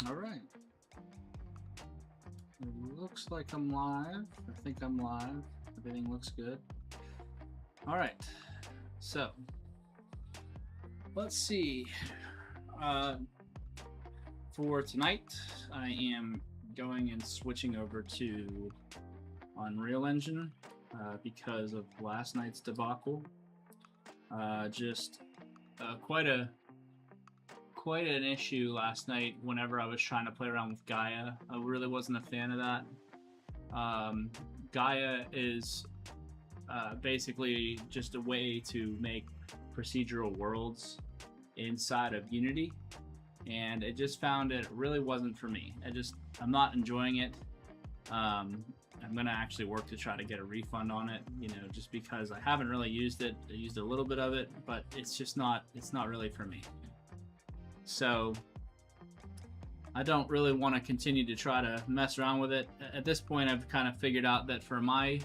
All right. It looks like I'm live. I think I'm live. Everything looks good. All right. So, let's see. For tonight, I am going and switching over to Unreal Engine because of last night's debacle. Just quite an issue last night whenever I was trying to play around with Gaia. I really wasn't a fan of that. Gaia is basically just a way to make procedural worlds inside of Unity, and it just found it really wasn't for me. I'm not enjoying it. I'm gonna actually work to try to get a refund on it, just because I haven't really used it. I used a little bit of it, but it's not really for me. So I don't really want to continue to try to mess around with it. At this point, I've kind of figured out that for my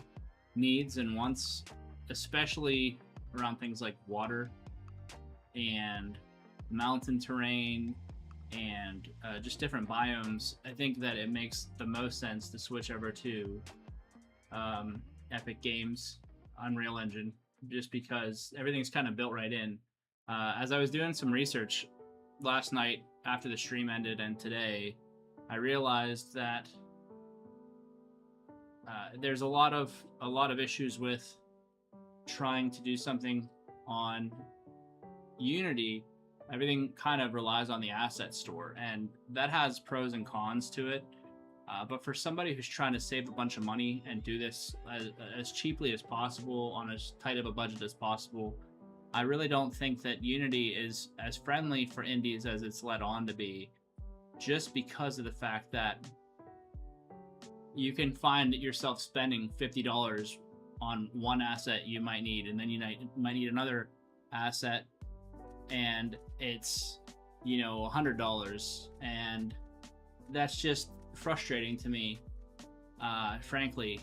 needs and wants, especially around things like water and mountain terrain and just different biomes, I think that it makes the most sense to switch over to Epic Games Unreal Engine, just because everything's kind of built right in. As I was doing some research last night after the stream ended and today, I realized that there's a lot of issues with trying to do something on Unity. Everything kind of relies on the asset store, and that has pros and cons to it. But for somebody who's trying to save a bunch of money and do this as cheaply as possible on as tight of a budget as possible, I really don't think that Unity is as friendly for indies as it's led on to be, just because of the fact that you can find yourself spending $50 on one asset you might need, and then you might need another asset, and it's $100, and that's just frustrating to me, frankly.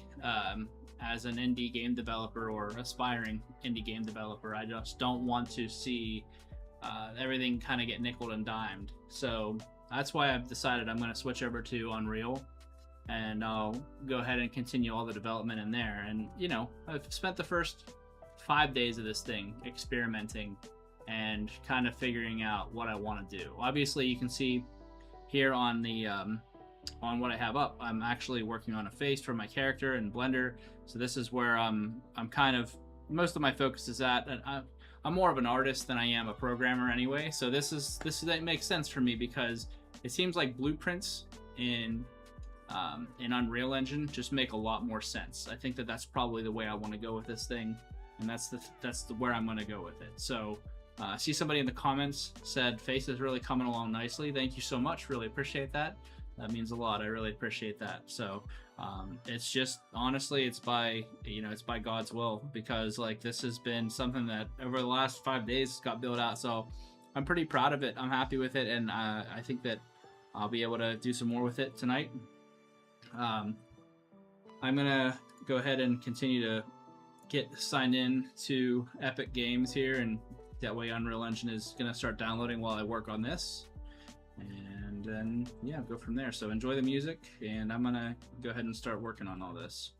As an indie game developer or aspiring indie game developer, I just don't want to see everything kind of get nickeled and dimed. So that's why I've decided I'm going to switch over to Unreal, and I'll go ahead and continue all the development in there. And I've spent the first 5 days of this thing experimenting and kind of figuring out what I want to do. Obviously, you can see here on the on what I have up, I'm actually working on a face for my character in Blender. So this is where I'm kind of, most of my focus is at. And I'm more of an artist than I am a programmer anyway. So that makes sense for me, because it seems like blueprints in Unreal Engine just make a lot more sense. I think that that's probably the way I want to go with this thing, and that's where I'm going to go with it. So I see somebody in the comments said face is really coming along nicely. Thank you so much. Really appreciate that. That means a lot. I really appreciate that. So it's just, honestly, it's by God's will, because this has been something that over the last 5 days got built out. So I'm pretty proud of it. I'm happy with it, and I think that I'll be able to do some more with it tonight. I'm gonna go ahead and continue to get signed in to Epic Games here, and that way Unreal Engine is gonna start downloading while I work on this, and then go from there. So enjoy the music, and I'm gonna go ahead and start working on all this.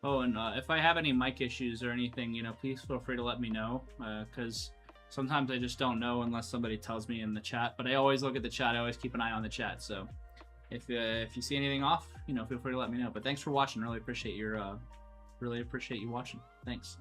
Oh, and if I have any mic issues or anything, please feel free to let me know, because sometimes I just don't know unless somebody tells me in the chat. But I always look at the chat. I always keep an eye on the chat. So if you see anything off, feel free to let me know. But thanks for watching. Really appreciate you watching. Thanks.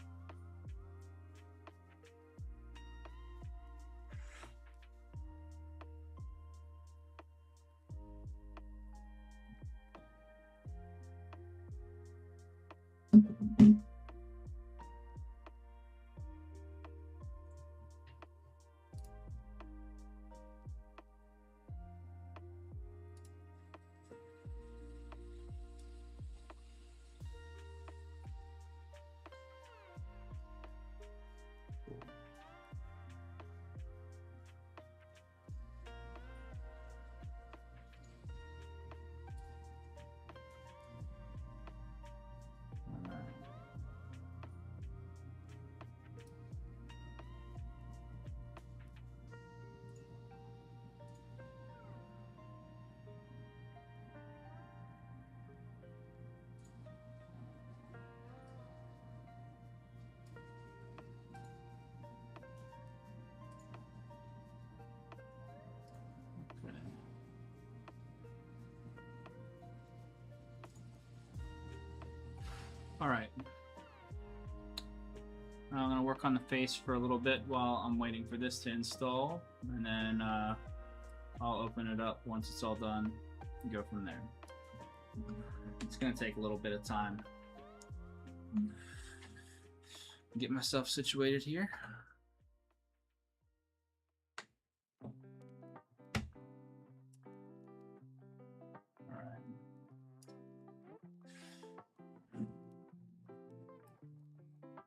All right. I'm going to work on the face for a little bit while I'm waiting for this to install, and then I'll open it up once it's all done and go from there. It's going to take a little bit of time. Get myself situated here.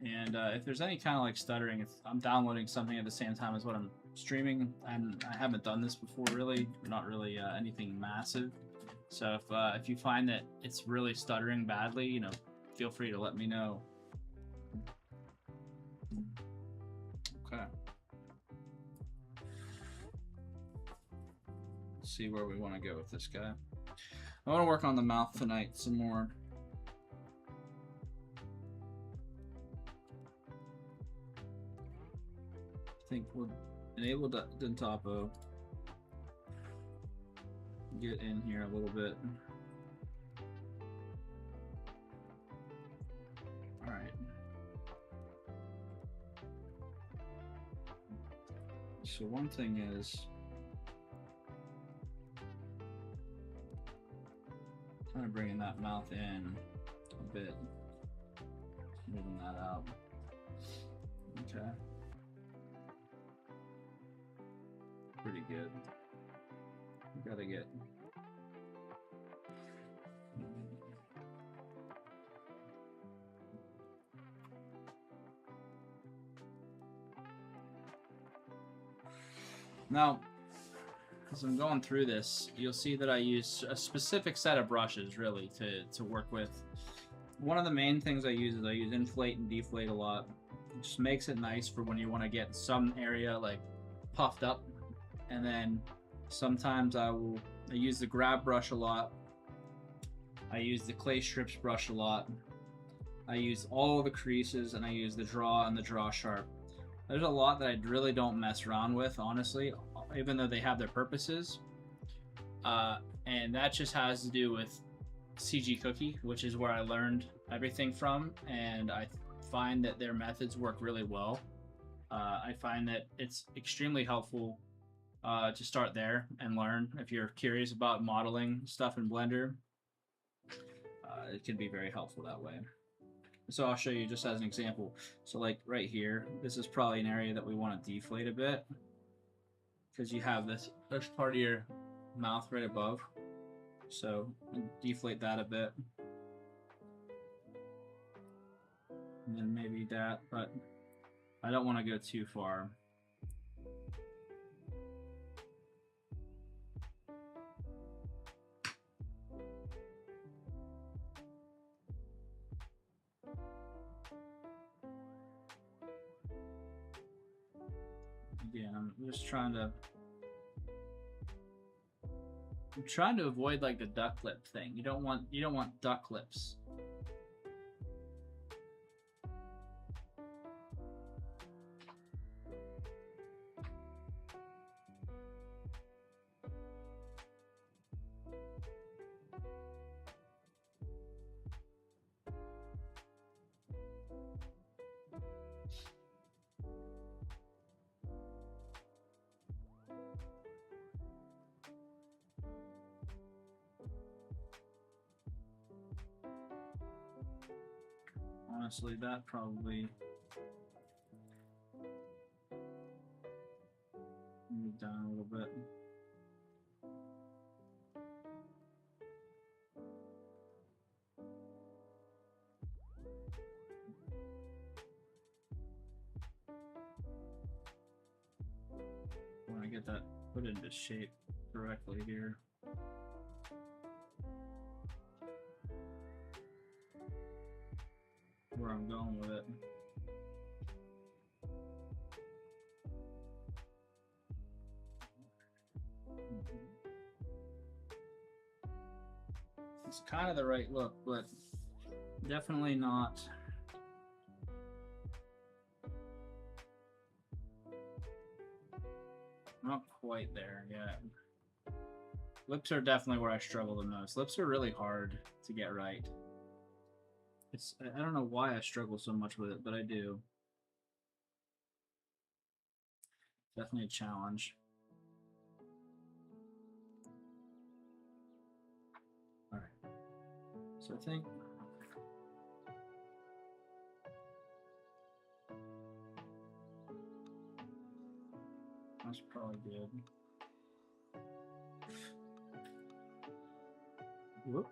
And if there's any kind of like stuttering, if I'm downloading something at the same time as what I'm streaming, and I haven't done this before, really, not really anything massive. So if you find that it's really stuttering badly, you know, feel free to let me know. Okay. Let's see where we want to go with this guy. I want to work on the mouth tonight some more. I think we'll enable Dentapo. Get in here a little bit. All right. So one thing is kind of bringing that mouth in a bit, moving that out. Okay. Pretty good. We gotta get now, as I'm going through this, you'll see that I use a specific set of brushes really to work with. One of the main things I use is I use inflate and deflate a lot. It just makes it nice for when you want to get some area like puffed up. And then sometimes I use the grab brush a lot. I use the clay strips brush a lot. I use all the creases, and I use the draw and the draw sharp. There's a lot that I really don't mess around with, honestly, even though they have their purposes. And that just has to do with CG Cookie, which is where I learned everything from, and I find that their methods work really well. I find that it's extremely helpful to start there and learn. If you're curious about modeling stuff in Blender, it can be very helpful that way. So I'll show you just as an example. So like right here, this is probably an area that we want to deflate a bit, because you have this part of your mouth right above. So deflate that a bit. And then maybe that, but I don't want to go too far. Again, I'm just trying to avoid like the duck lip thing. You don't want duck lips. Honestly, that probably move down a little bit. When I get that put into shape correctly here. Where I'm going with it. It's kind of the right look, but definitely not quite there yet. Lips are definitely where I struggle the most. Lips are really hard to get right. I don't know why I struggle so much with it, but I do. Definitely a challenge. All right. So I think that's probably good. Whoop.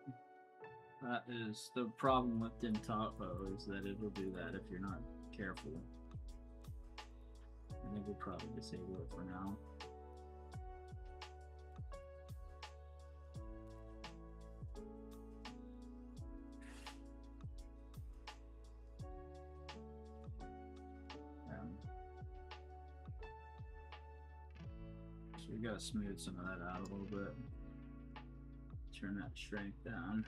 That is the problem with Dentapo, is that it'll do that if you're not careful. I think we'll probably disable it for now. So we gotta smooth some of that out a little bit. Turn that strength down.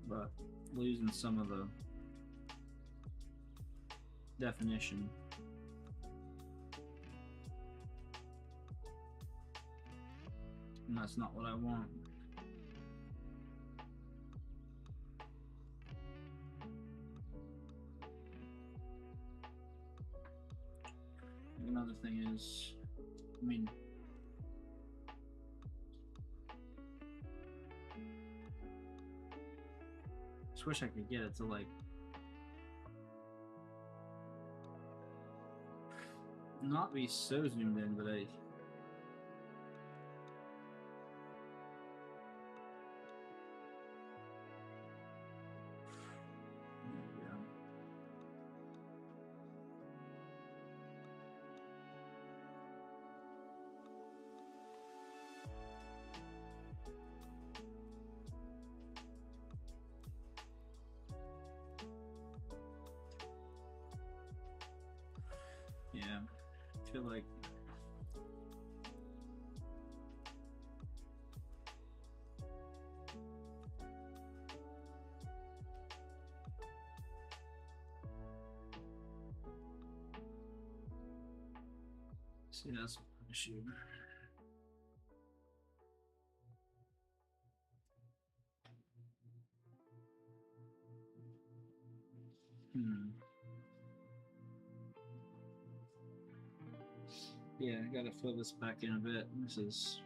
But losing some of the definition. And that's not what I want. Another thing is, I mean, just wish I could get it to like not be so zoomed in, but I yeah, I feel like see that's an issue. Yeah, I gotta fill this back in a bit. This is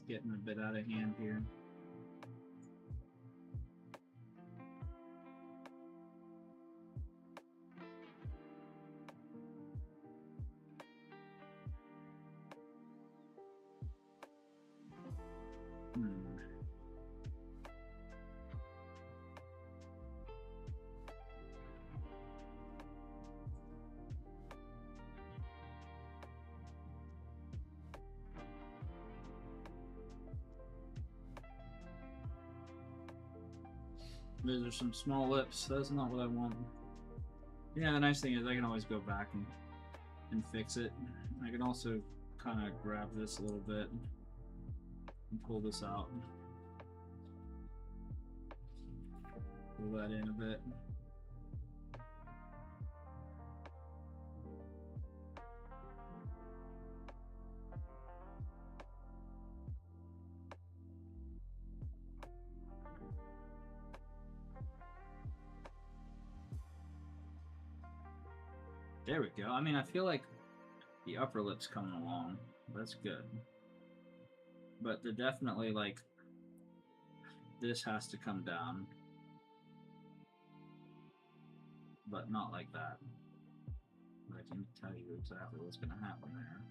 getting a bit out of hand here. Those are some small lips. That's not what I want. Yeah, the nice thing is I can always go back and fix it. I can also kind of grab this a little bit and pull this out. Pull that in a bit. There we go. I mean, I feel like the upper lip's coming along. That's good. But they're definitely like, this has to come down. But not like that. I can tell you exactly what's going to happen there.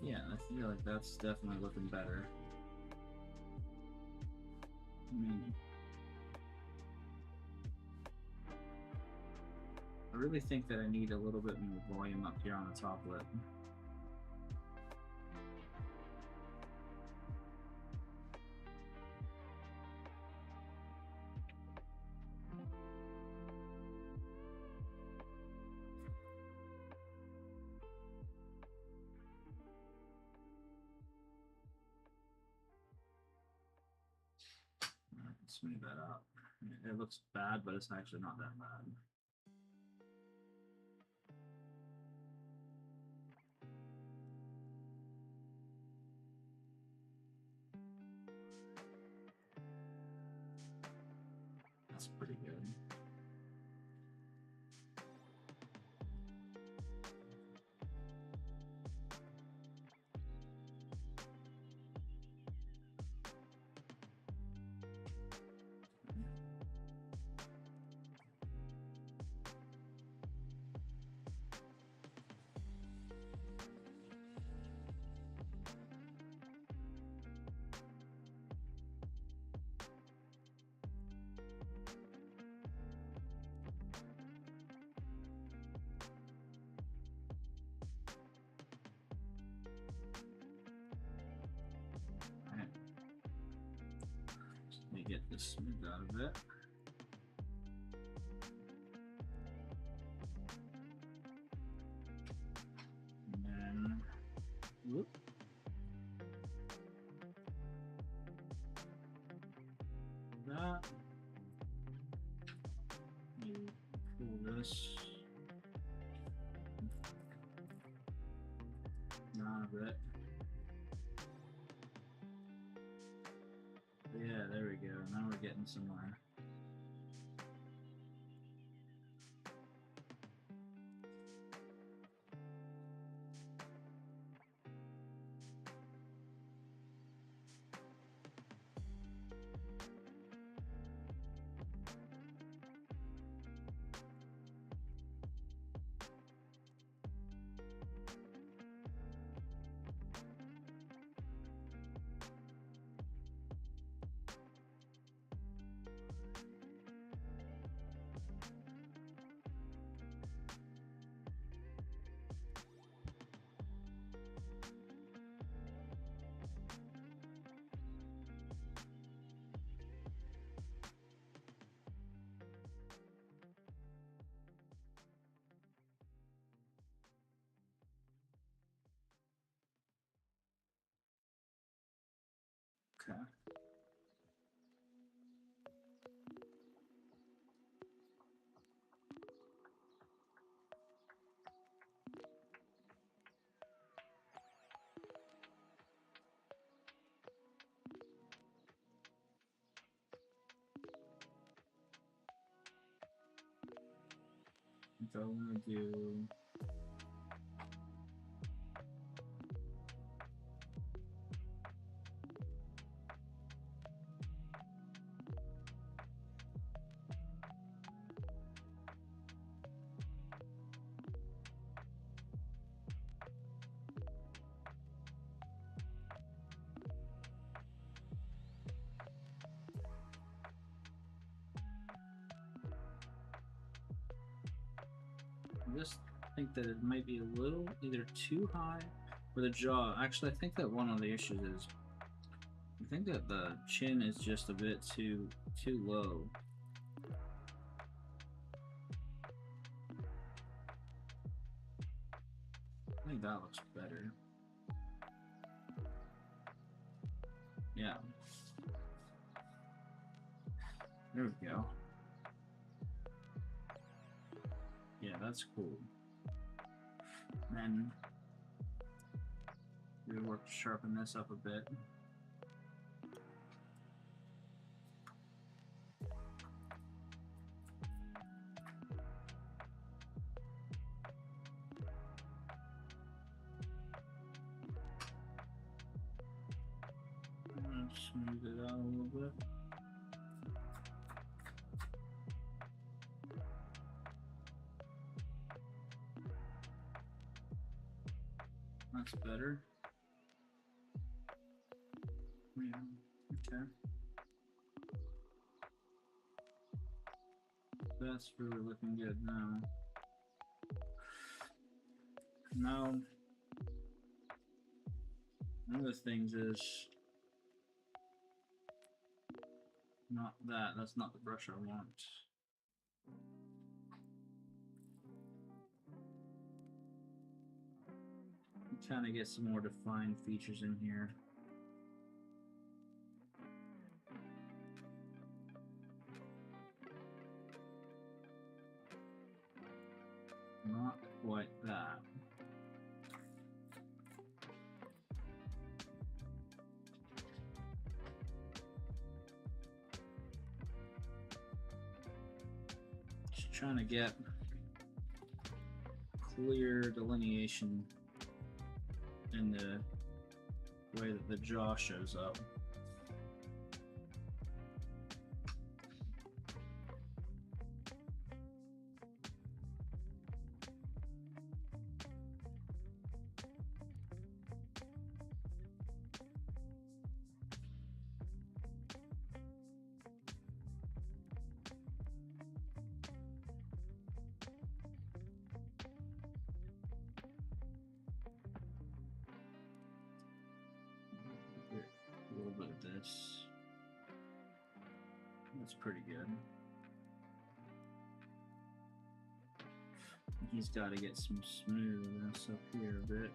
Yeah, I feel like that's definitely looking better. I mean, I really think that I need a little bit more volume up here on the top lip. Smooth that out. It looks bad, but it's actually not that bad. That's pretty good. Let me get this smoothed out a bit. And then, whoop. That. You pull this out of it. Yeah, there we go. Now we're getting somewhere. Okay. So I'm gonna do I just think that it might be a little either too high for the jaw. Actually, I think that one of the issues is I think that the chin is just a bit too low. I think that looks better. Yeah. There we go. Yeah, that's cool. Then we work to sharpen this up a bit. Smooth it out a little bit. That's better. Yeah, okay. That's really looking good now. Now, one of the things is not that. That's not the brush I want. Trying to get some more defined features in here. Not quite that. Just trying to get clear delineation in the way that the jaw shows up. A little bit of this. That's pretty good. He's got to get some smoothness up here a bit.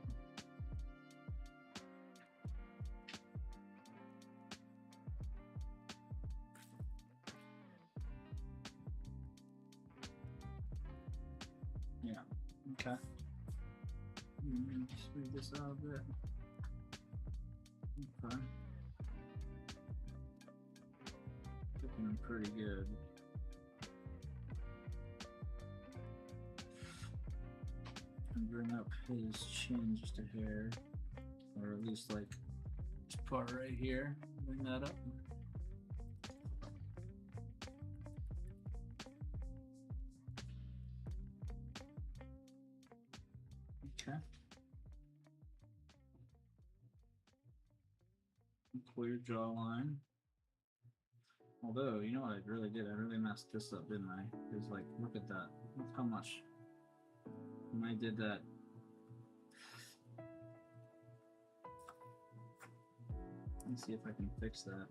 Yeah, okay. Smooth this out a bit. Okay. Looking pretty good. And bring up his chin just a hair, or at least like this part right here. Bring that up. Okay. Clear jawline. Although, you know what I really did? I really messed this up, didn't I? Because, like, look at that. Look how much. When I did that. Let me see if I can fix that.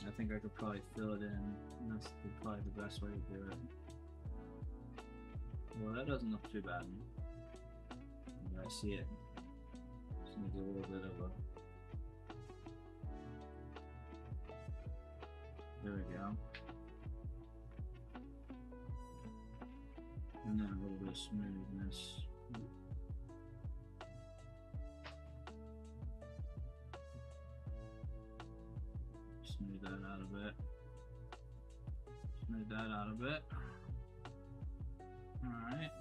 I think I could probably fill it in, and that's probably the best way to do it. Well, that doesn't look too bad. I see it. Just need a little bit of a... There we go. And then a little bit of smoothness. Smooth that out a bit. Smooth that out a bit. Alright.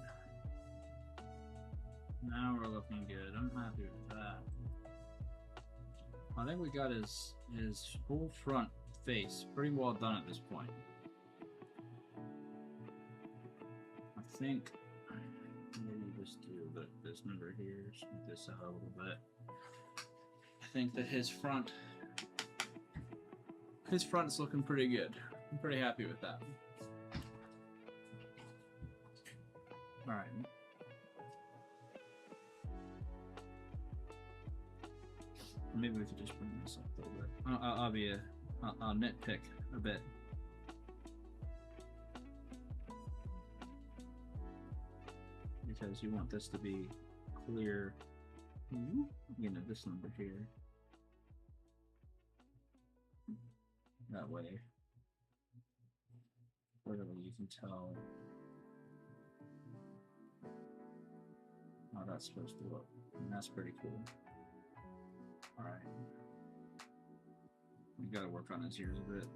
Now we're looking good. I'm happy with that. I think we got his whole front face pretty well done at this point. I think maybe just do a bit of this number here, smooth this out a little bit. I think that his front is looking pretty good. I'm pretty happy with that. All right. Maybe we could just bring this up a little bit. I'll nitpick a bit. Because you want this to be clear. You know, this number here. That way, clearly you can tell how that's supposed to look. And that's pretty cool. Alright. We gotta work on his ears a bit.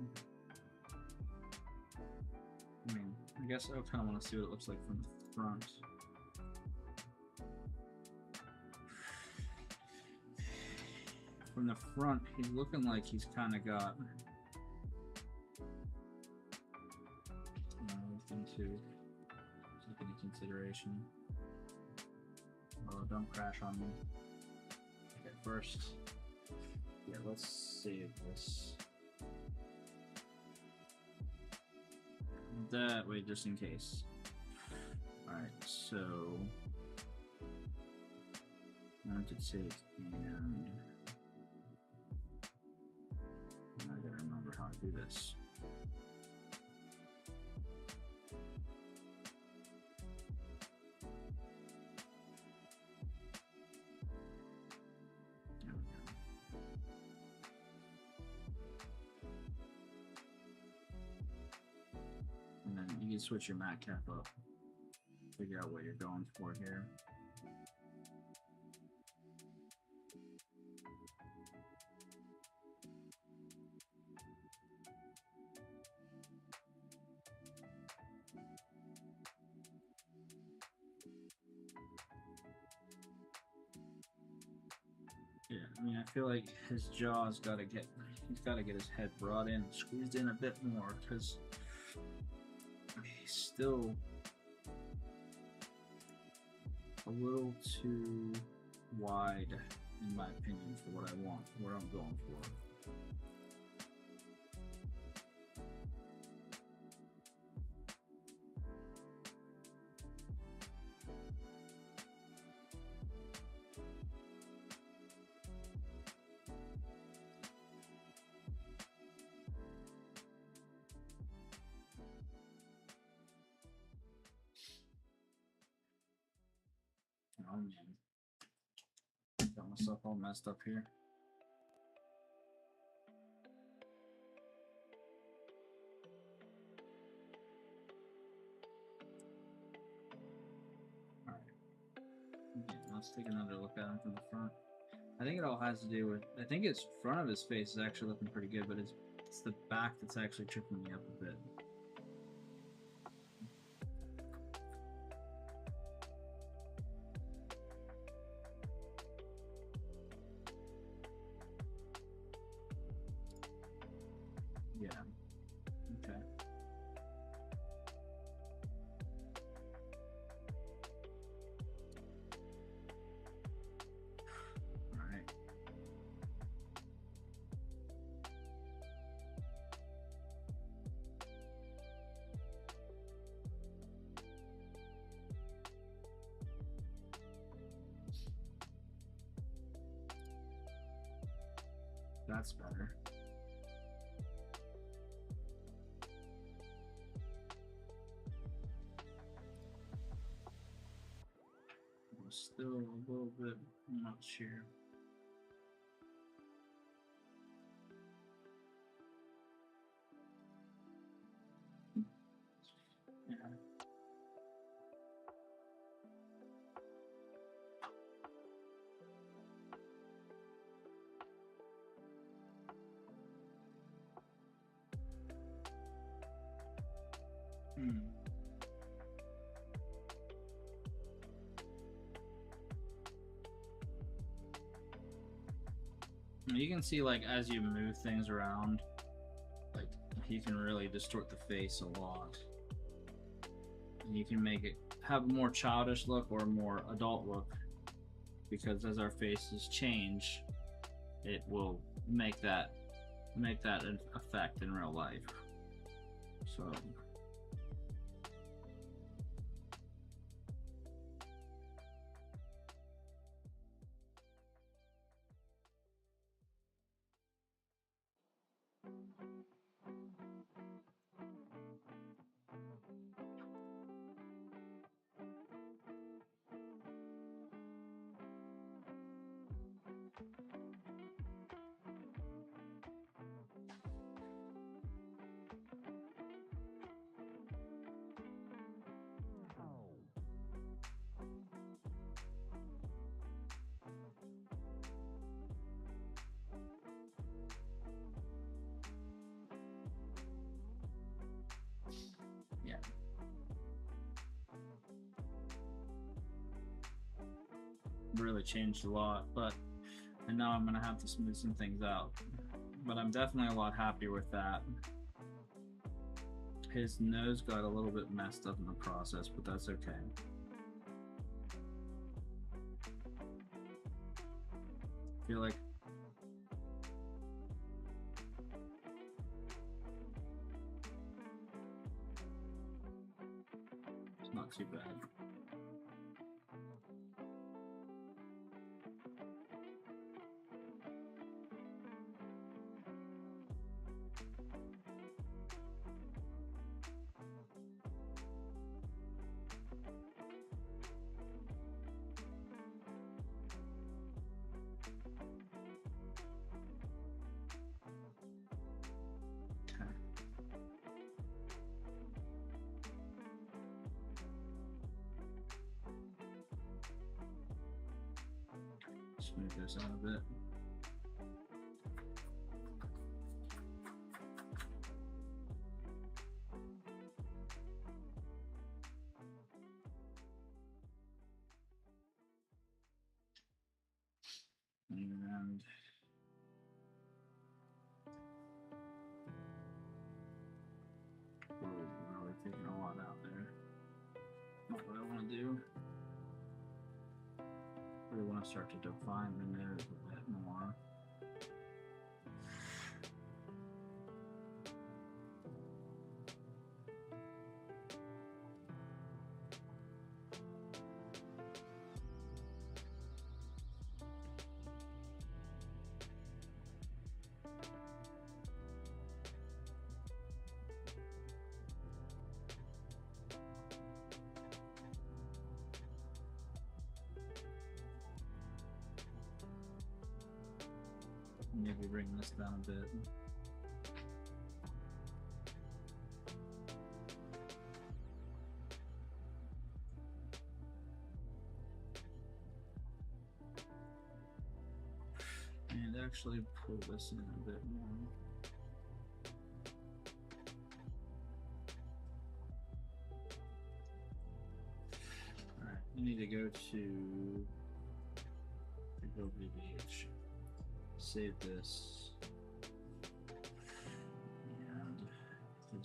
I mean, I guess I kind of want to see what it looks like from the front. From the front, he's looking like he's kind of got to take into consideration. Oh, don't crash on me. Okay, first, yeah, let's save this. that way just in case. Alright, so mounted saves and I gotta remember how to do this. There we go. And then you can switch your mat cap up. Figure out what you're going for here. Yeah, I mean, I feel like his jaw's got to get, he's got to get his head brought in, squeezed in a bit more, because he's still a little too wide, in my opinion, for what I want, what I'm going for. Oh man, got myself all messed up here. Alright, yeah, let's take another look at him from the front. I think it all has to do with, I think his front of his face is actually looking pretty good, but it's the back that's actually tripping me up a bit. Yeah. Okay. All right. That's better. Still a little bit much here. Yeah. You can see, like, as you move things around, like, you can really distort the face a lot. And you can make it have a more childish look or a more adult look, because as our faces change, it will make that an effect in real life. So yeah. Really changed a lot, and now I'm gonna have to smooth some things out. But I'm definitely a lot happier with that. His nose got a little bit messed up in the process, but that's okay. I feel like too bad. Smooth this out a bit. And really taking a lot out there. Not what I want to do. I really want to start to define the nose a bit more. Maybe bring this down a bit. And actually pull this in a bit more. Alright, I need to go to VH. Save this, and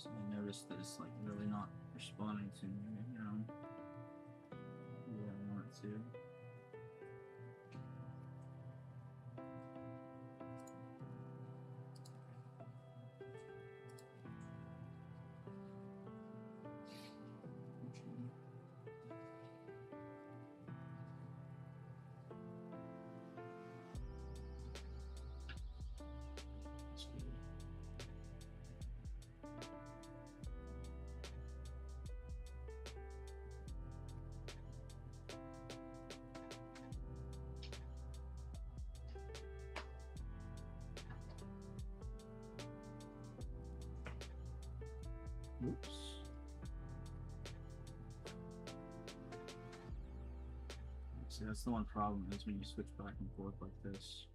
I noticed that it's like really not responding to me right now the way I want it to. Oops. See, that's the one problem is when you switch back and forth like this.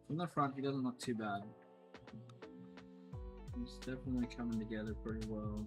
From the front, he doesn't look too bad. He's definitely coming together pretty well.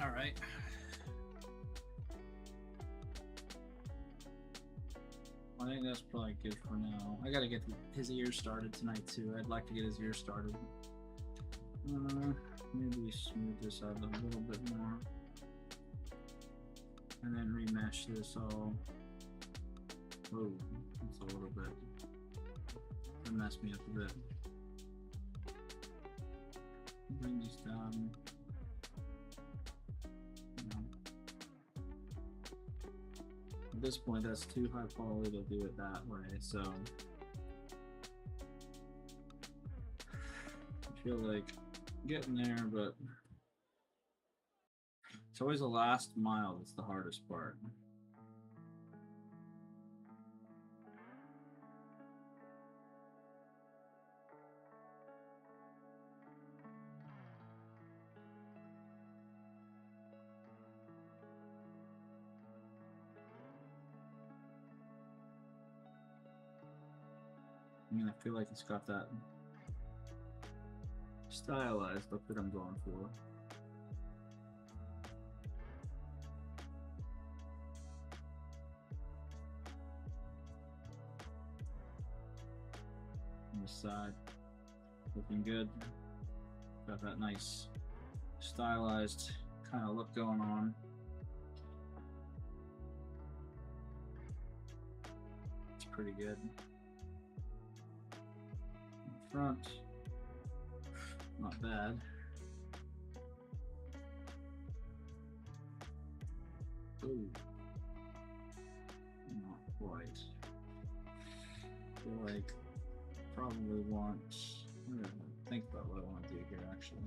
All right. I think that's probably good for now. I gotta get his ears started tonight too. I'd like to get his ears started. Maybe smooth this out a little bit more. And then remesh this all. Oh, it's a little bit. That messed me up a bit. Bring these down. At this point, that's too high quality to do it that way, so I feel like getting there, but it's always the last mile that's the hardest part. I mean, I feel like it's got that stylized look that I'm going for. On the side, looking good. Got that nice stylized kind of look going on. It's pretty good. In front, not bad. Ooh, not quite. I feel like probably want. Think about what I want to do here actually.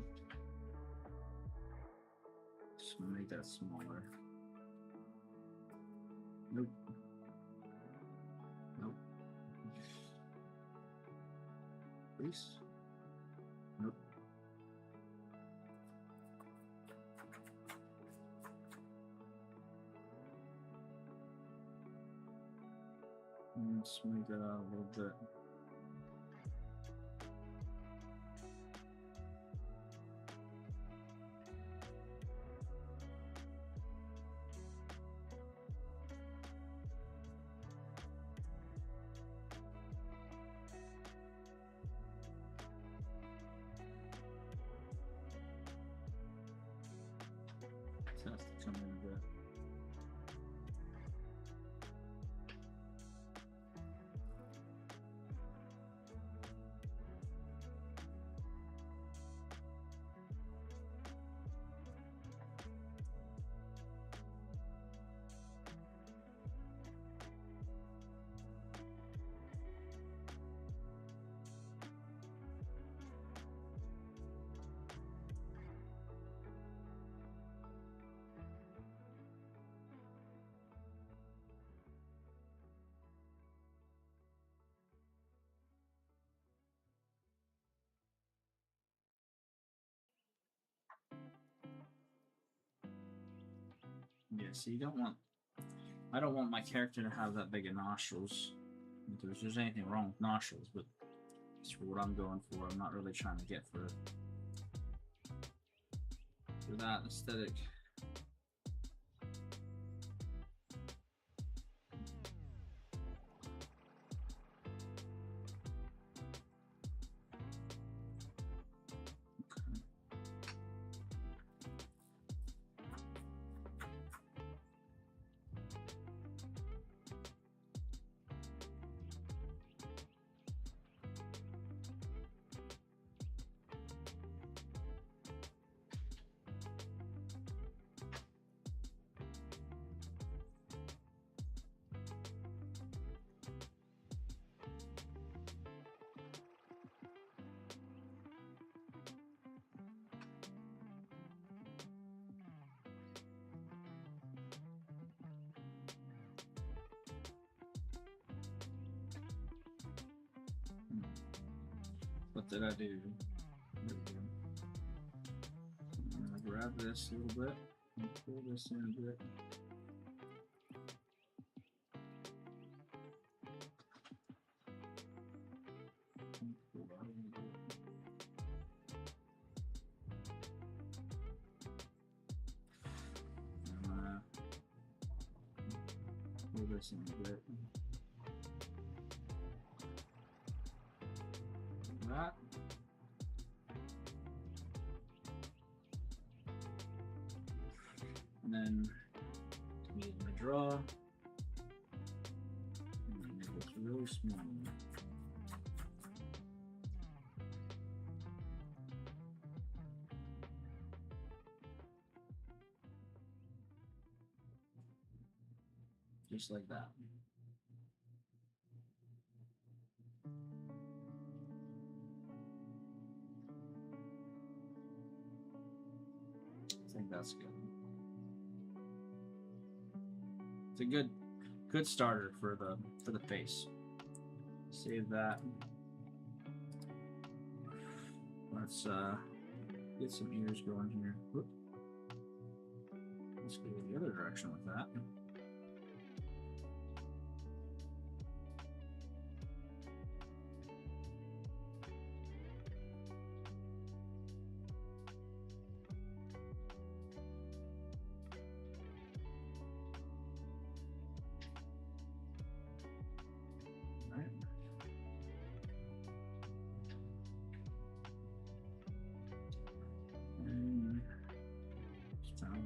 Just make that smaller. Nope. Nope. Please. Nope. Let's make that out a little bit. It has to come in a bit. Yeah, so you don't want. I don't want my character to have that big of nostrils. If there's anything wrong with nostrils, but it's for what I'm going for. I'm not really trying to get for that aesthetic. What did I do? There we go. I'm gonna grab this a little bit and pull this in a bit. Pull this in a bit. That. And then use my draw. And make this really small. Just like that. I think that's good. It's a good starter for the face. Save that. Let's get some ears going here. Whoop. Let's go the other direction with that.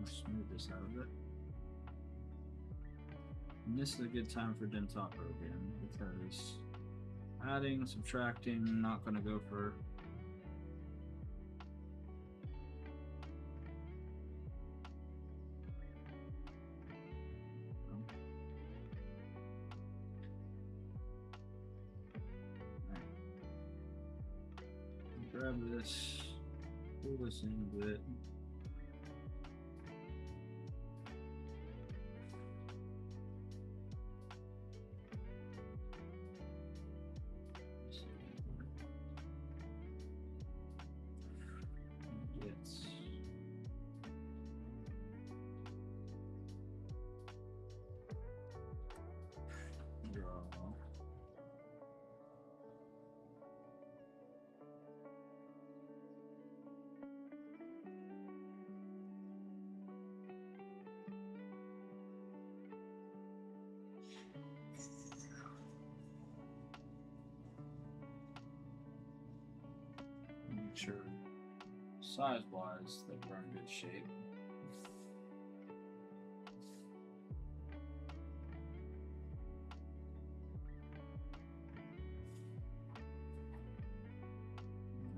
Smooth this out of it. And this is a good time for Dentopper again because adding, subtracting, not going to go for grab this, pull this in a bit. Make sure size-wise that we're in good shape.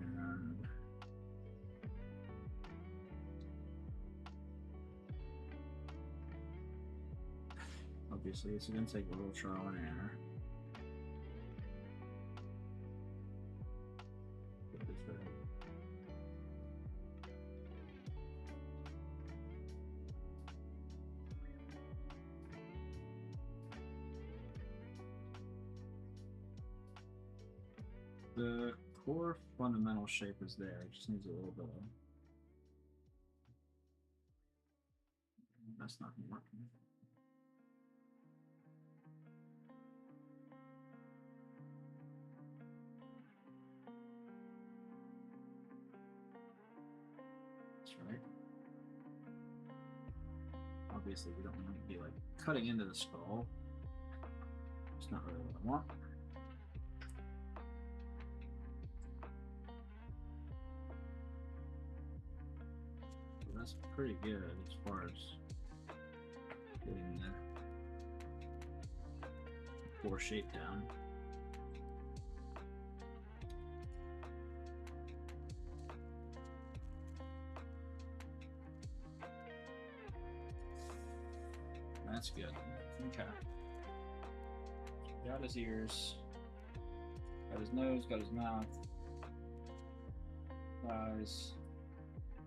And obviously, it's going to take a little trial and error. The core fundamental shape is there. It just needs a little bit of. That's not working. That's right. Obviously, we don't want to be like cutting into the skull. It's not really what I want. That's pretty good as far as getting the core shape down. That's good. Okay. Got his ears, got his nose, got his mouth, eyes.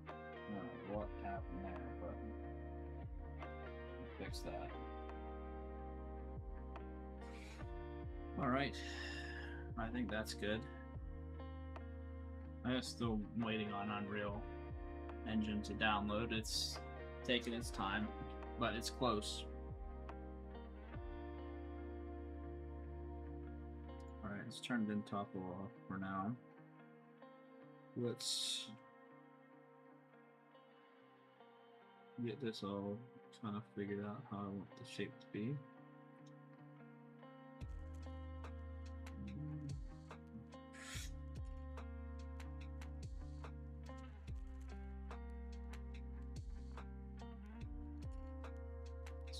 I don't know what happened there, but we'll fix that. All right, I think that's good. I'm still waiting on Unreal Engine to download. It's taking its time, but it's close. All right, let's turn Dentopper off for now. Let's get this all kind of figured out how I want the shape to be.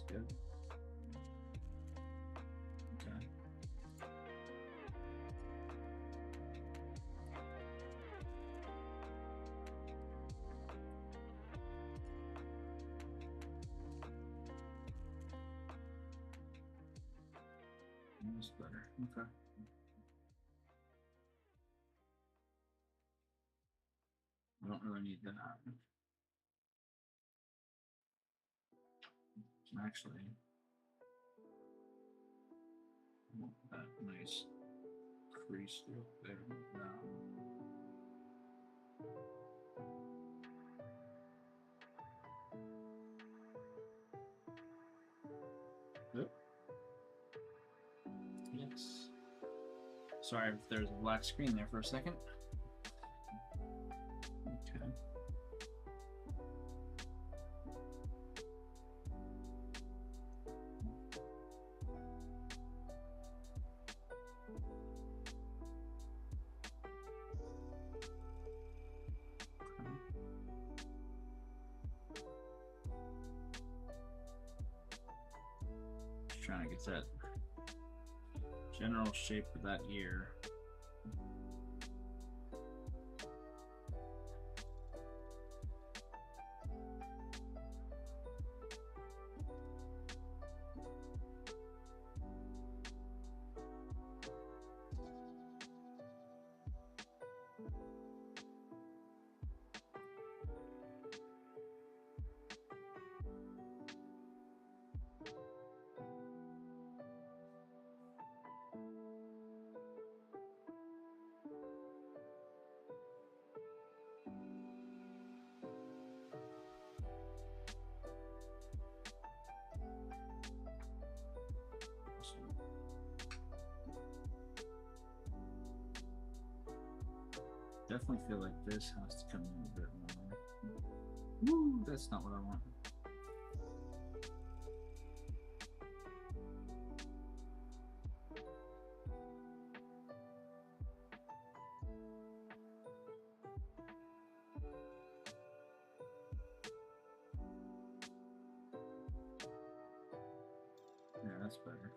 That's good. Okay. That's better. Okay. I don't really need that. Actually, I want that nice crease look there. Yep. Yes. Sorry if there's a black screen there for a second. Okay. Just trying to get that general shape of that ear. Definitely feel like this has to come in a bit more. Woo, that's not what I want. Yeah, that's better.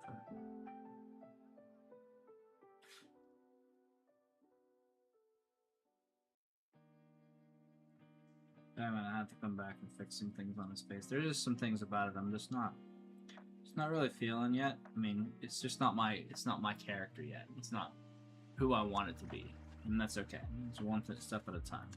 Okay. Damn it, I have to come back and fix some things on his face. There's just some things about it I'm just not really feeling yet. I mean, it's just not my character yet. It's not who I want it to be. And that's okay. It's one step at a time.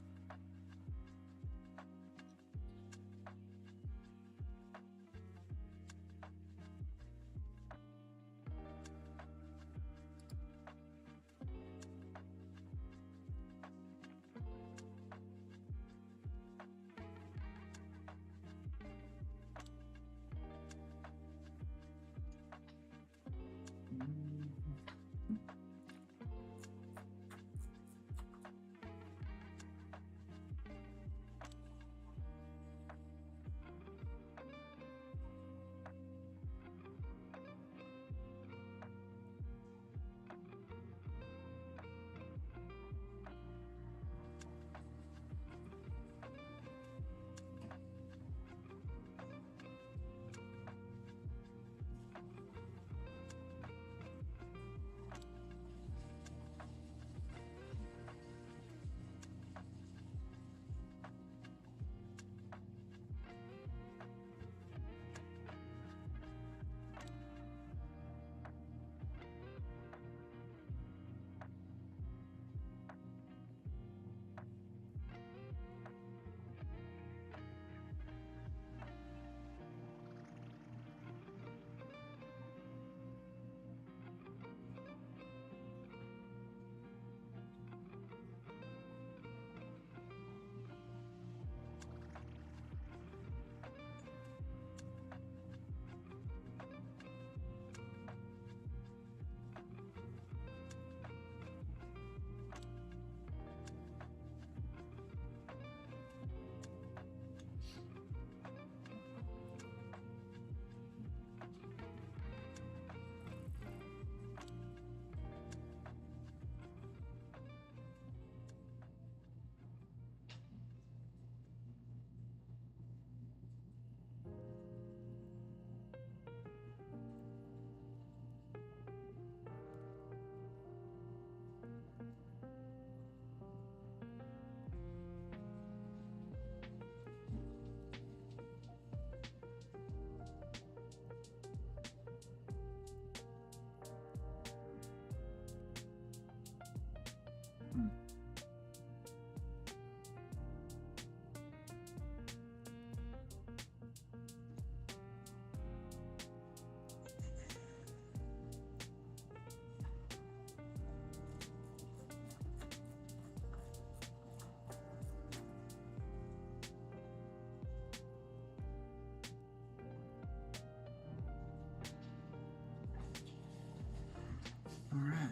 All right.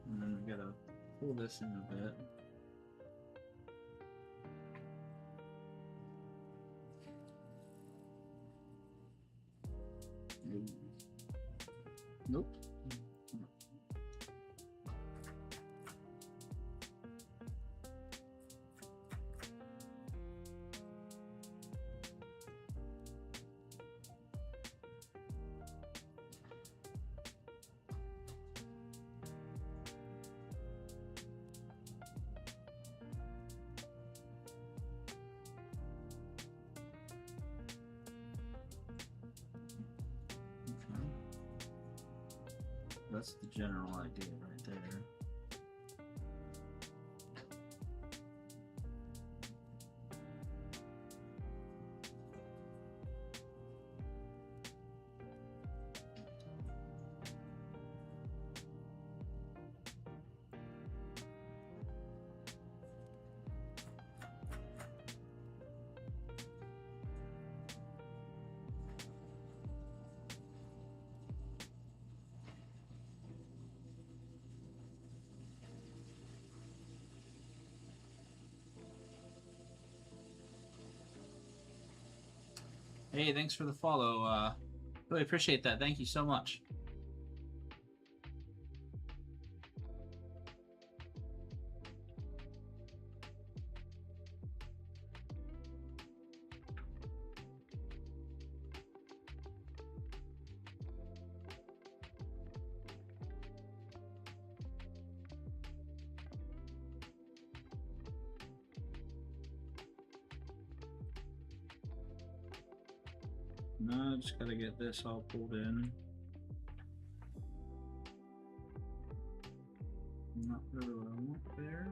And then we gotta pull this in a bit. Nope. That's the general idea right there. Hey, thanks for the follow. Really appreciate that. Thank you so much. No, just gotta get this all pulled in. Not really what I want there.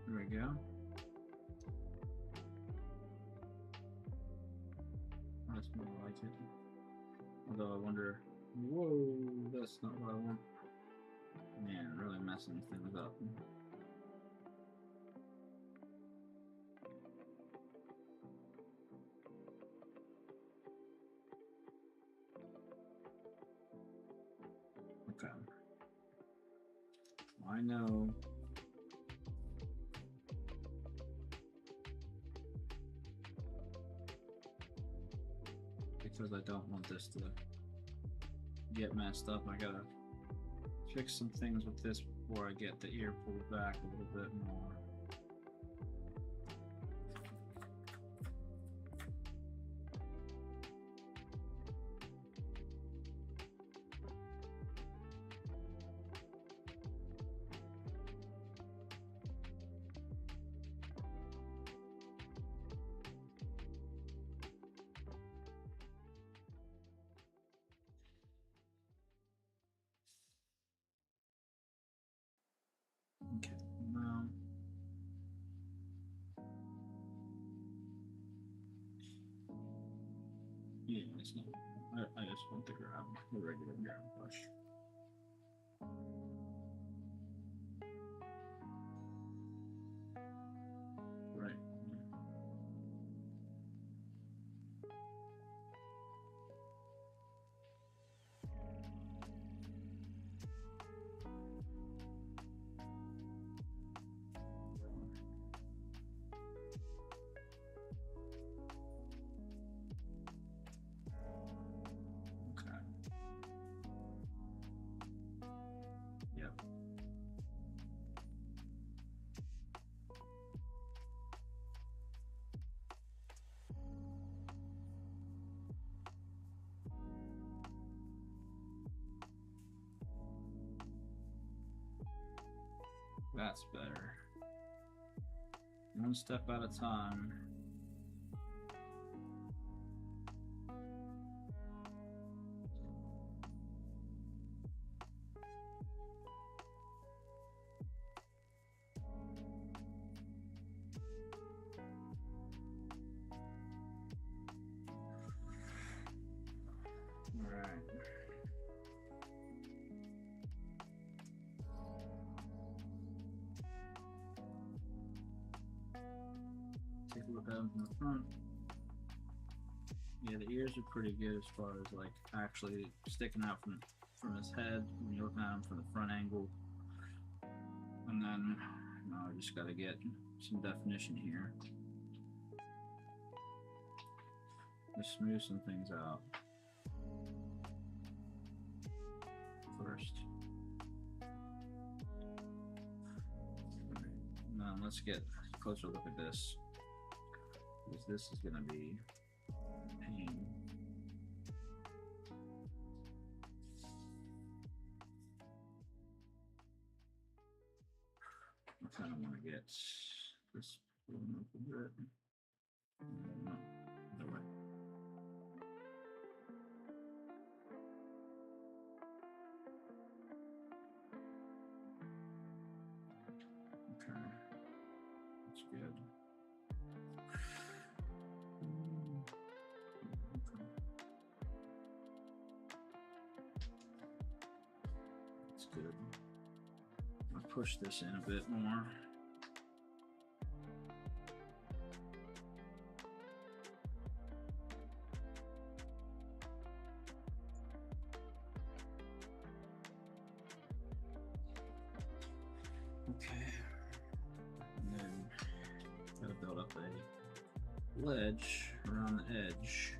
There we go. That's more like it. Although I wonder, whoa, that's not what I want. Man, really messing things up. Okay. I know. Because I don't want this to get messed up, I gotta fix some things with this before I get the ear pulled back a little bit more. Okay, now yeah, it's not. I just want the grab, the regular grab push. Right. Okay. Yep. That's better. One step at a time. Take a look at him from the front. Yeah, the ears are pretty good as far as like actually sticking out from his head when you're looking at him from the front angle. And then I just got to get some definition here. Just smooth some things out first. Now let's get a closer look at this, because this is going to be pain. I kind of want to get this pulling up a bit. No, other way. Okay, that's good. That's good. I'll push this in a bit more. Okay, and then gotta build up a ledge around the edge.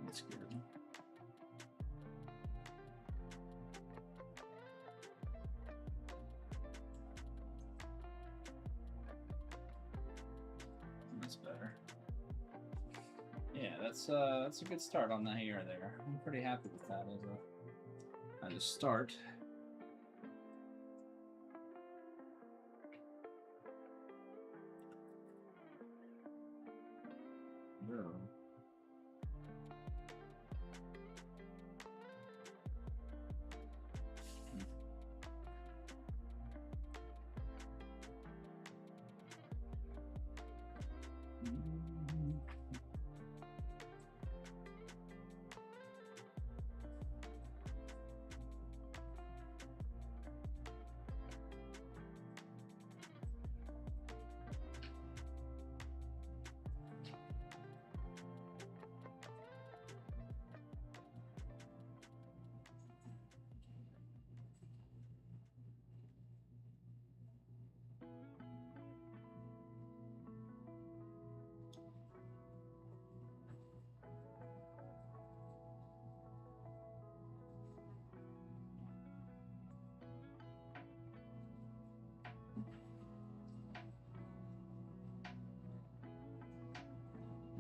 That's good. That's better. Yeah, that's a good start on the hair there. I'm pretty happy with that as a start. Yeah.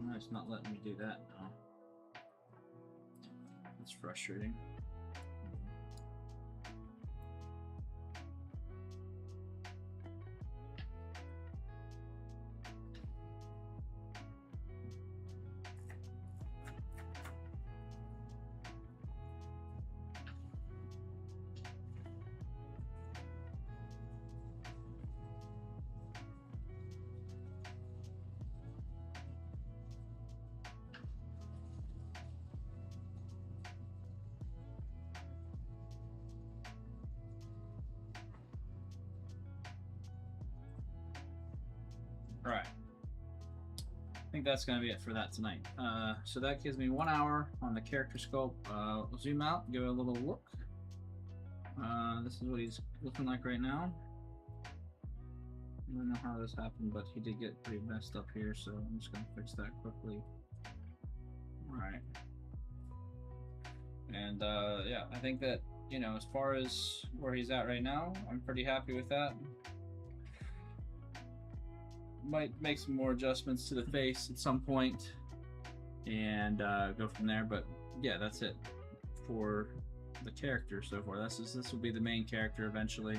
No, it's not letting me do that now. That's frustrating. Right. I think that's going to be it for that tonight. So that gives me 1 hour on the character sculpt. We'll zoom out, give it a little look. This is what he's looking like right now. I don't know how this happened, but he did get pretty messed up here, so I'm just going to fix that quickly. Alright. And yeah, I think that you know, as far as where he's at right now, I'm pretty happy with that. Might make some more adjustments to the face at some point and go from there. But yeah, that's it for the character so far. This will be the main character eventually.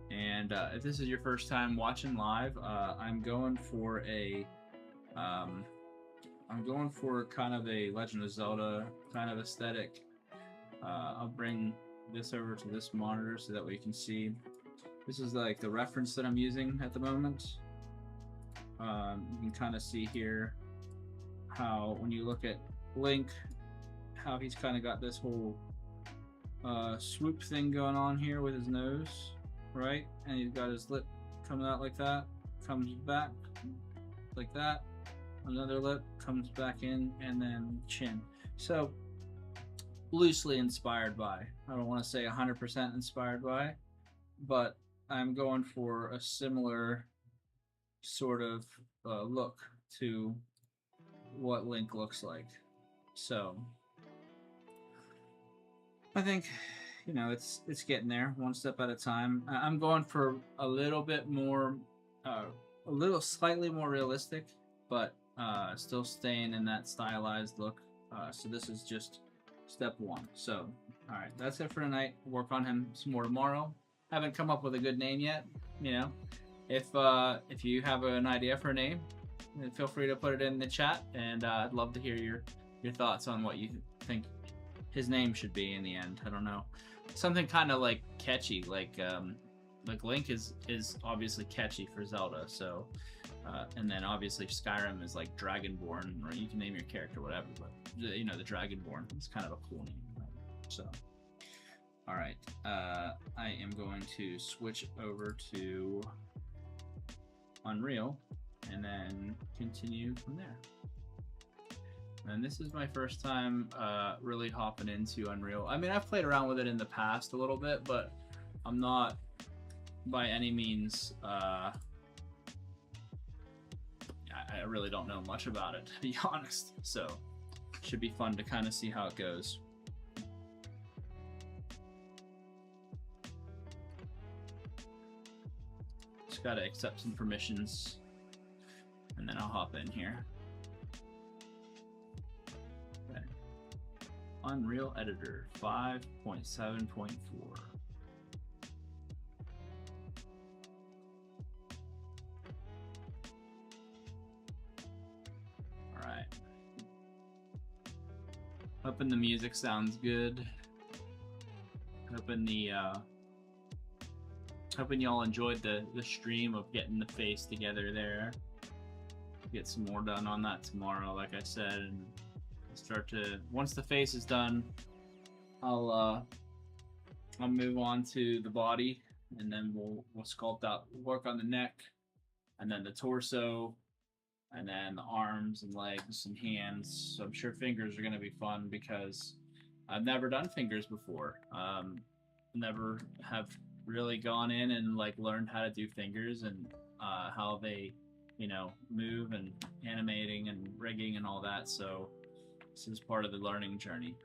And if this is your first time watching live, I'm going for kind of a Legend of Zelda kind of aesthetic. I'll bring this over to this monitor so that we can see. This is like the reference that I'm using at the moment. You can kind of see here how when you look at Link, how he's kind of got this whole swoop thing going on here with his nose, right? And he's got his lip coming out like that, comes back like that, another lip comes back in, and then chin. So loosely inspired by, I don't want to say 100% inspired by, but I'm going for a similar sort of look to what Link looks like. So I think, you know, it's getting there one step at a time. I'm going for a little bit more, slightly more realistic, but still staying in that stylized look. So this is just step one. So, all right, that's it for tonight. Work on him some more tomorrow. Haven't come up with a good name yet. You know, if you have an idea for a name, feel free to put it in the chat, and I'd love to hear your thoughts on what you think his name should be in the end. I don't know, something kind of like catchy, like Link is obviously catchy for Zelda. So, and then obviously Skyrim is like Dragonborn, or you can name your character whatever, but you know, the Dragonborn is kind of a cool name. Right? So, all right, I am going to switch over to Unreal and then continue from there. And this is my first time really hopping into Unreal. I mean, I've played around with it in the past a little bit, but I'm not by any means, I really don't know much about it, to be honest. So it should be fun to kind of see how it goes. Just gotta accept some permissions, and then I'll hop in here. Okay. Unreal Editor 5.7.4. Alright. Hoping the music sounds good. Hoping y'all enjoyed the stream of getting the face together there. Get some more done on that tomorrow, like I said, and start to, once the face is done, I'll move on to the body, and then we'll sculpt out, work on the neck, and then the torso, and then the arms and legs and hands. So I'm sure fingers are going to be fun because I've never done fingers before. Never have really gone in and like learned how to do fingers and how they, you know, move and animating and rigging and all that. So this is part of the learning journey.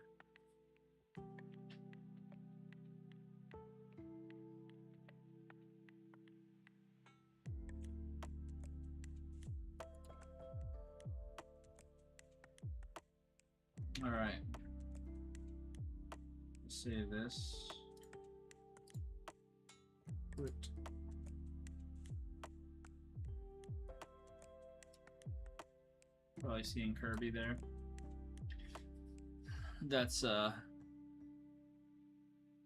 All right. Let's save this. Put probably seeing Kirby there. That's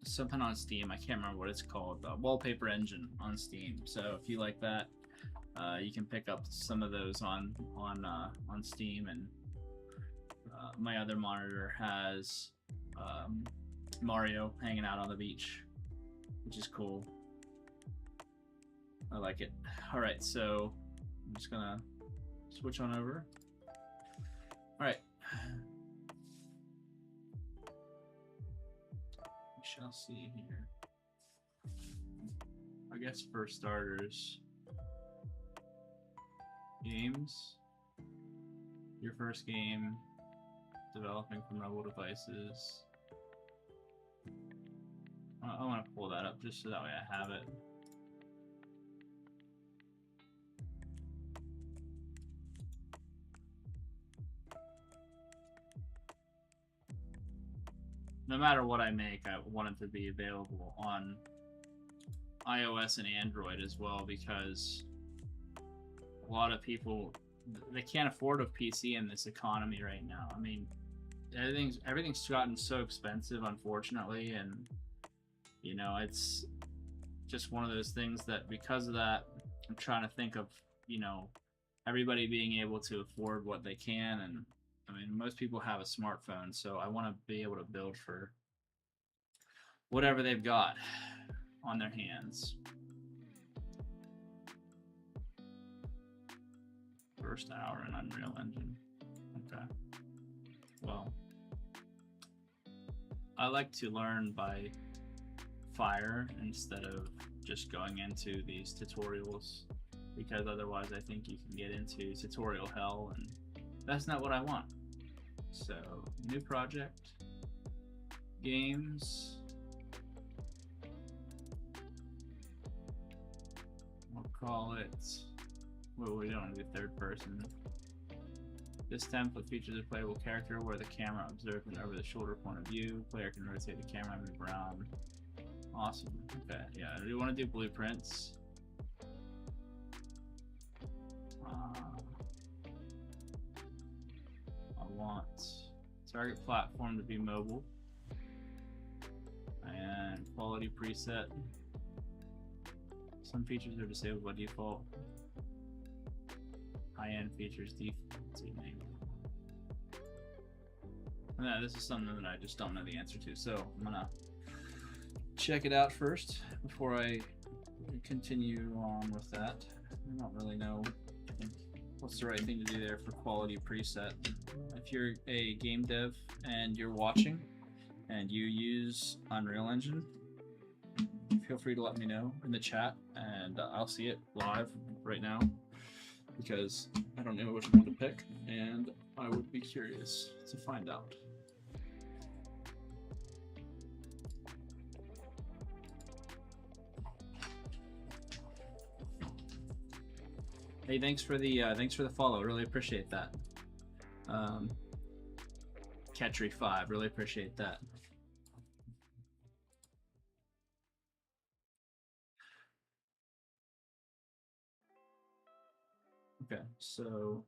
something on Steam. I can't remember what it's called. Wallpaper engine on Steam. So if you like that, you can pick up some of those on Steam. And my other monitor has Mario hanging out on the beach, which is cool. I like it. All right, so I'm just gonna switch on over. All right. We shall see here. I guess for starters, games. Your first game, developing for mobile devices. I want to pull that up just so that way I have it. No matter what I make, I want it to be available on iOS and Android as well, because a lot of people, they can't afford a PC in this economy right now. I mean, everything's gotten so expensive, unfortunately, and you know, it's just one of those things that because of that, I'm trying to think of, you know, everybody being able to afford what they can. And I mean, most people have a smartphone, so I want to be able to build for whatever they've got on their hands. First hour in Unreal Engine. Okay. Well, I like to learn by fire instead of just going into these tutorials, because otherwise I think you can get into tutorial hell, and that's not what I want. So, new project, games. We'll call it, well, we don't do third person. This template features a playable character where the camera observes an over the shoulder point of view. Player can rotate the camera and move around. Awesome. Okay, yeah, I do want to do blueprints. I want target platform to be mobile and quality preset. Some features are disabled by default. High-end features default. Yeah, this is something that I just don't know the answer to, so I'm gonna check it out first before I continue on with that. I don't really know what's the right thing to do there for quality preset. If you're a game dev and you're watching and you use Unreal Engine, feel free to let me know in the chat, and I'll see it live right now, because I don't know which one to pick, and I would be curious to find out. Hey, thanks for the follow. Really appreciate that. Catchery5, really appreciate that. Okay, so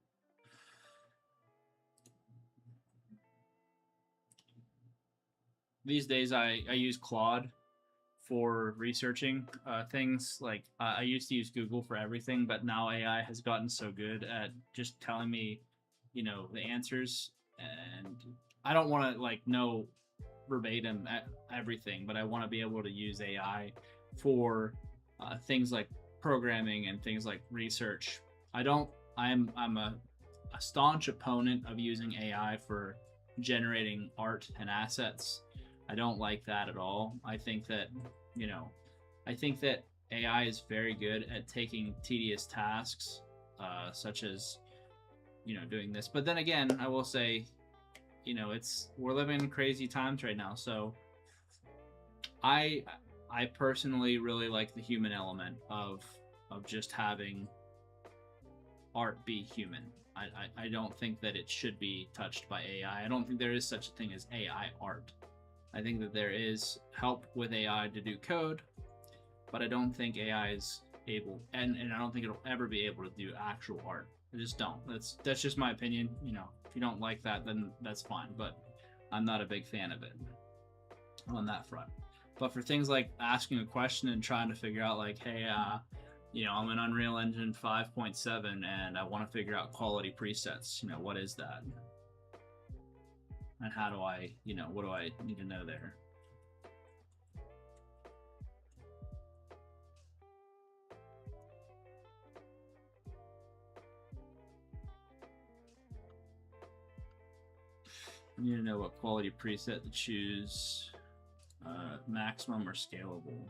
these days I use Claude for researching things. Like I used to use Google for everything, but now AI has gotten so good at just telling me, you know, the answers, and I don't want to like know verbatim everything, but I want to be able to use AI for things like programming and things like research. I'm a staunch opponent of using AI for generating art and assets. I don't like that at all. I think that, you know, I think that AI is very good at taking tedious tasks, such as, you know, doing this. But then again, I will say, you know, we're living in crazy times right now. So I personally really like the human element of just having art be human. I don't think that it should be touched by AI. I don't think there is such a thing as AI art. I think that there is help with AI to do code, but I don't think AI is able, and I don't think it'll ever be able to do actual art. I just don't. That's just my opinion. You know, if you don't like that, then that's fine. But I'm not a big fan of it on that front. But for things like asking a question and trying to figure out, like, hey, you know, I'm in Unreal Engine 5.7 and I want to figure out quality presets. You know, what is that? And how do I, you know, what do I need to know there? I need to know what quality preset to choose, maximum or scalable.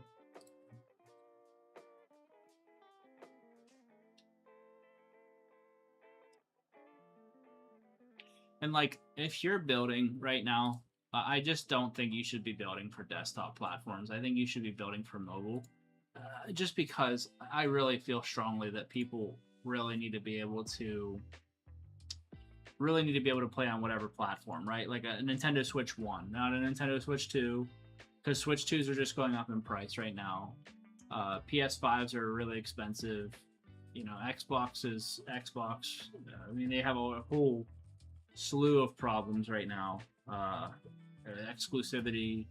And like, if you're building right now, I just don't think you should be building for desktop platforms. I think you should be building for mobile. Just because I really feel strongly that people really need to be able to play on whatever platform, right? Like a Nintendo Switch 1, not a Nintendo Switch 2, because Switch 2s are just going up in price right now. PS5s are really expensive. You know, Xbox is Xbox. I mean, they have a whole slew of problems right now. Exclusivity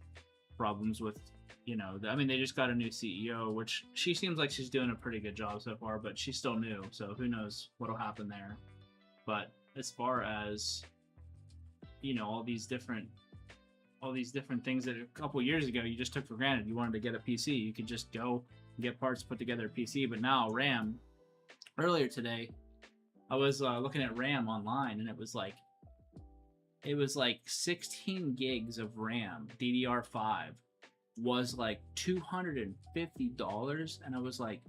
problems with, you know, I mean, they just got a new CEO, which she seems like she's doing a pretty good job so far, but she's still new, so who knows what'll happen there. But as far as, you know, all these different things that a couple years ago you just took for granted. You wanted to get a PC, you could just go and get parts, put together a PC. But now RAM, earlier today I was looking at RAM online, and it was like 16 gigs of RAM DDR5 was like $250, and I was like,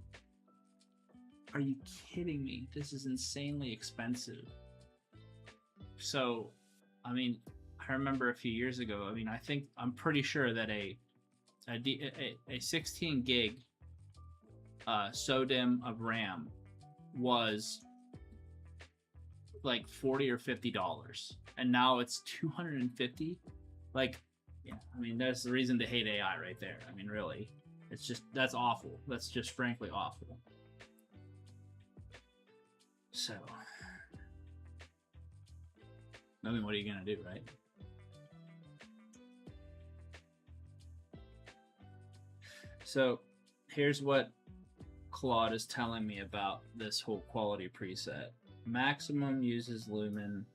are you kidding me? This is insanely expensive. So I mean, I remember a few years ago, I mean, I'm pretty sure that a 16 gig SODIMM of RAM was like $40 or $50, and now it's $250. Like, yeah, I mean, that's the reason to hate AI right there. I mean, really, that's awful. That's just frankly awful. So, I mean, what are you gonna do, right? So here's what Claude is telling me about this whole quality preset. Maximum uses lumen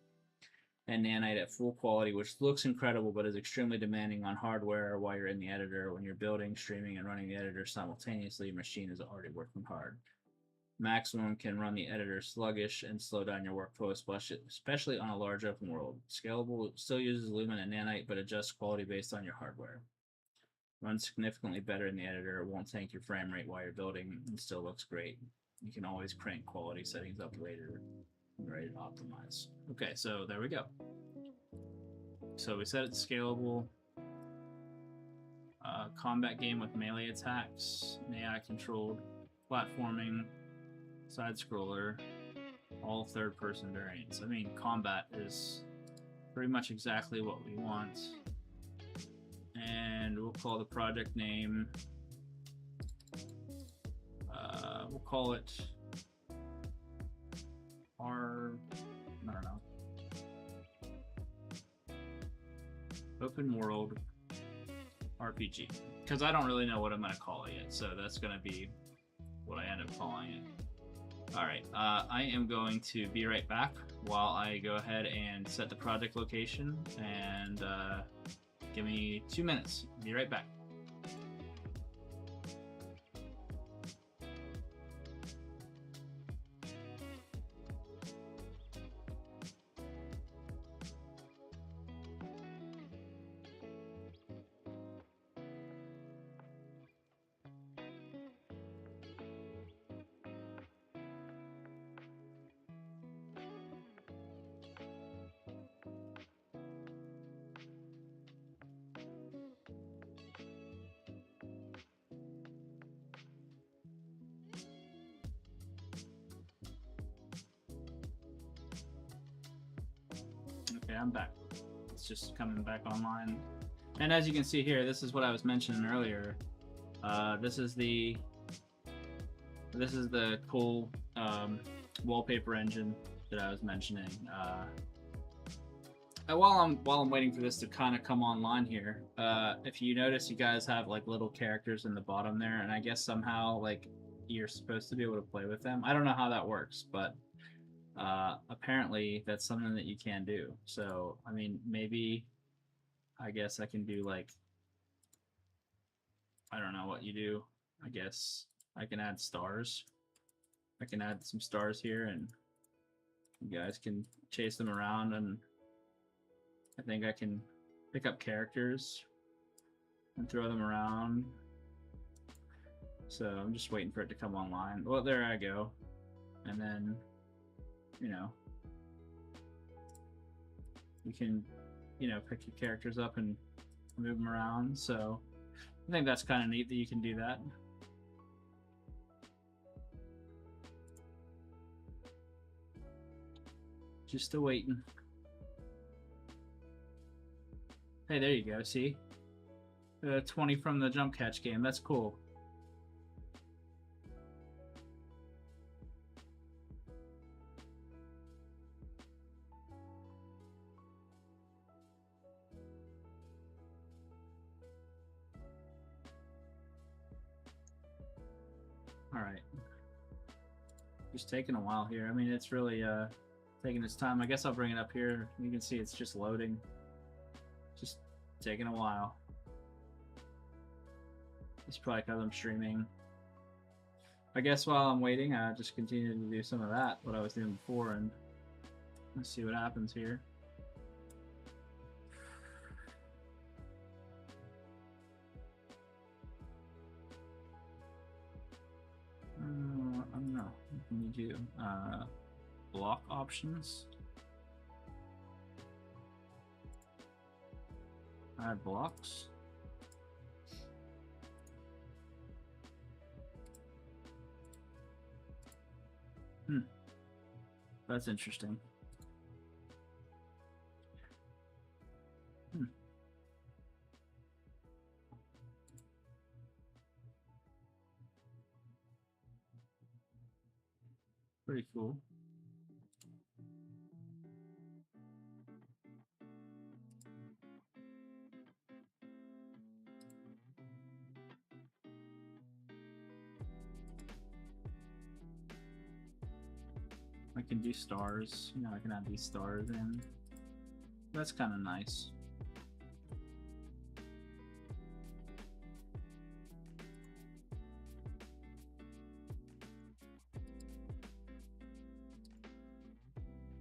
and nanite at full quality, which looks incredible, but is extremely demanding on hardware while you're in the editor. When you're building, streaming, and running the editor simultaneously, your machine is already working hard. Maximum can run the editor sluggish and slow down your workflow, especially on a large open world. Scalable still uses lumen and nanite, but adjusts quality based on your hardware. Runs significantly better in the editor, won't tank your frame rate while you're building, and still looks great. You can always crank quality settings up later, ready to optimize. Okay, so there we go. So we said it's scalable. Combat game with melee attacks, AI controlled, platforming, side scroller, all third person variants. I mean, combat is pretty much exactly what we want. And we'll call the project name, we'll call it I don't know, open world RPG, because I don't really know what I'm going to call it yet, so that's going to be what I end up calling it. Alright, I am going to be right back while I go ahead and set the project location, and give me 2 minutes. Be right back. Okay, I'm back. It's just coming back online. And as you can see here, this is what I was mentioning earlier. This is the cool wallpaper engine that I was mentioning. While I'm waiting for this to kind of come online here, if you notice, you guys have like little characters in the bottom there, and I guess somehow like you're supposed to be able to play with them. I don't know how that works, but apparently that's something that you can do. So I mean, maybe I guess I can do like, I don't know what you do. I guess I can add stars. I can add some stars here, and you guys can chase them around, and I think I can pick up characters and throw them around. So I'm just waiting for it to come online. Well, there I go. And then, you know, you can you know, pick your characters up and move them around. So I think that's kind of neat that you can do that. Just still waiting. Hey, there you go. See? 20 from the jump catch game. That's cool. All right. Just taking a while here. I mean, it's really taking its time. I guess I'll bring it up here. You can see it's just loading. Just taking a while. It's probably because I'm streaming. I guess while I'm waiting, I just continue to do some of that, what I was doing before, and let's see what happens here. I don't know. What can you do? Block options. Add blocks. That's interesting. Pretty cool. I can do stars. You know, I can add these stars in. That's kind of nice.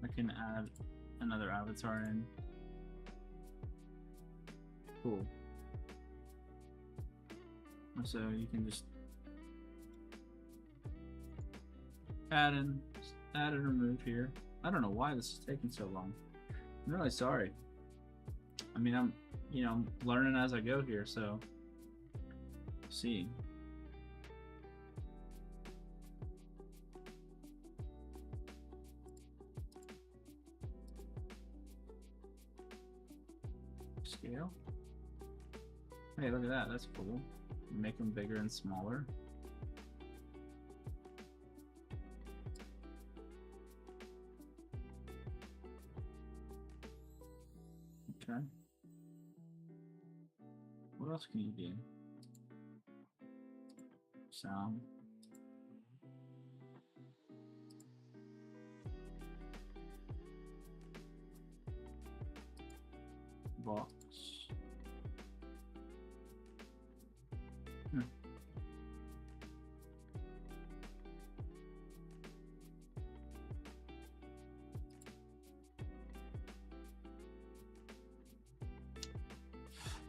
I can add another avatar in. Cool. So you can just add and remove here. I don't know why this is taking so long. I'm really sorry. I mean, I'm learning as I go here, so see. Scale. Hey, look at that. That's cool. Make them bigger and smaller. Okay. What else can you do? Sound. Box.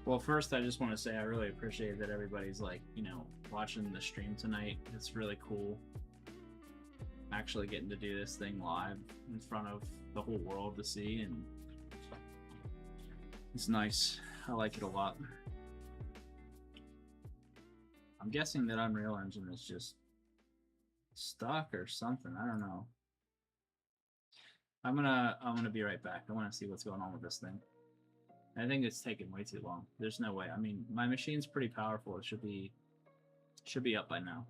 Well, first, I just want to say I really appreciate that everybody's like, watching the stream tonight. It's really cool actually getting to do this thing live in front of the whole world to see, and it's nice. I like it a lot. I'm guessing that Unreal Engine is just stuck or something. I don't know. I'm gonna be right back. I want to see what's going on with this thing. I think it's taking way too long. There's no way. I mean, my machine's pretty powerful. It should be up by now.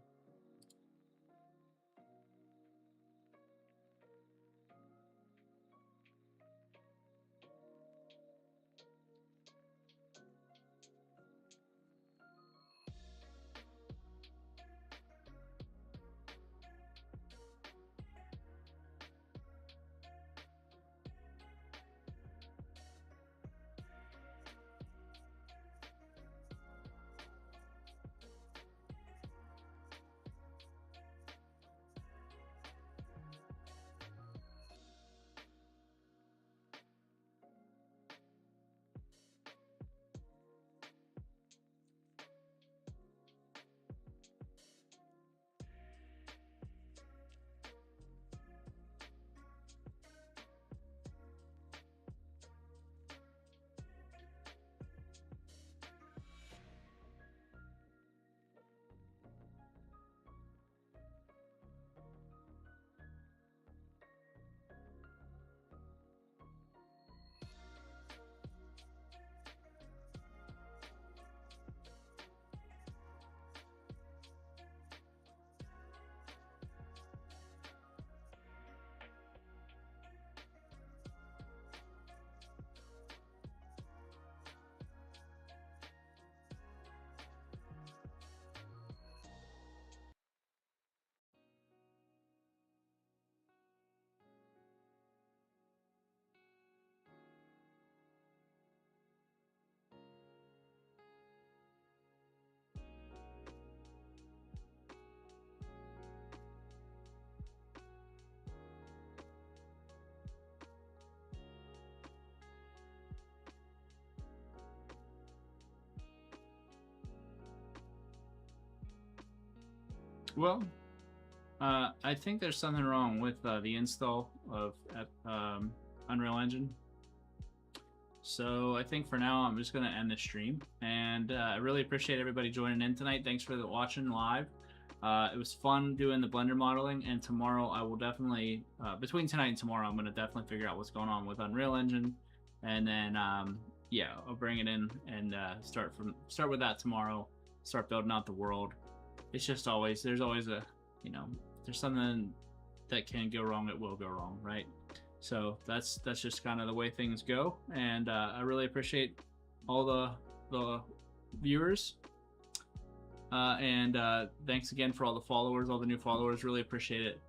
Well, I think there's something wrong with the install of Unreal Engine. So I think for now I'm just going to end the stream, and I really appreciate everybody joining in tonight. Thanks for watching live. It was fun doing the Blender modeling, and tomorrow I will definitely, between tonight and tomorrow, I'm going to definitely figure out what's going on with Unreal Engine, and then yeah, I'll bring it in and start with that tomorrow. Start building out the world. It's just always, there's always a, you know, there's something that can go wrong, it will go wrong, right? So that's just kind of the way things go, and I really appreciate all the viewers, and thanks again for all the followers, all the new followers. Really appreciate it.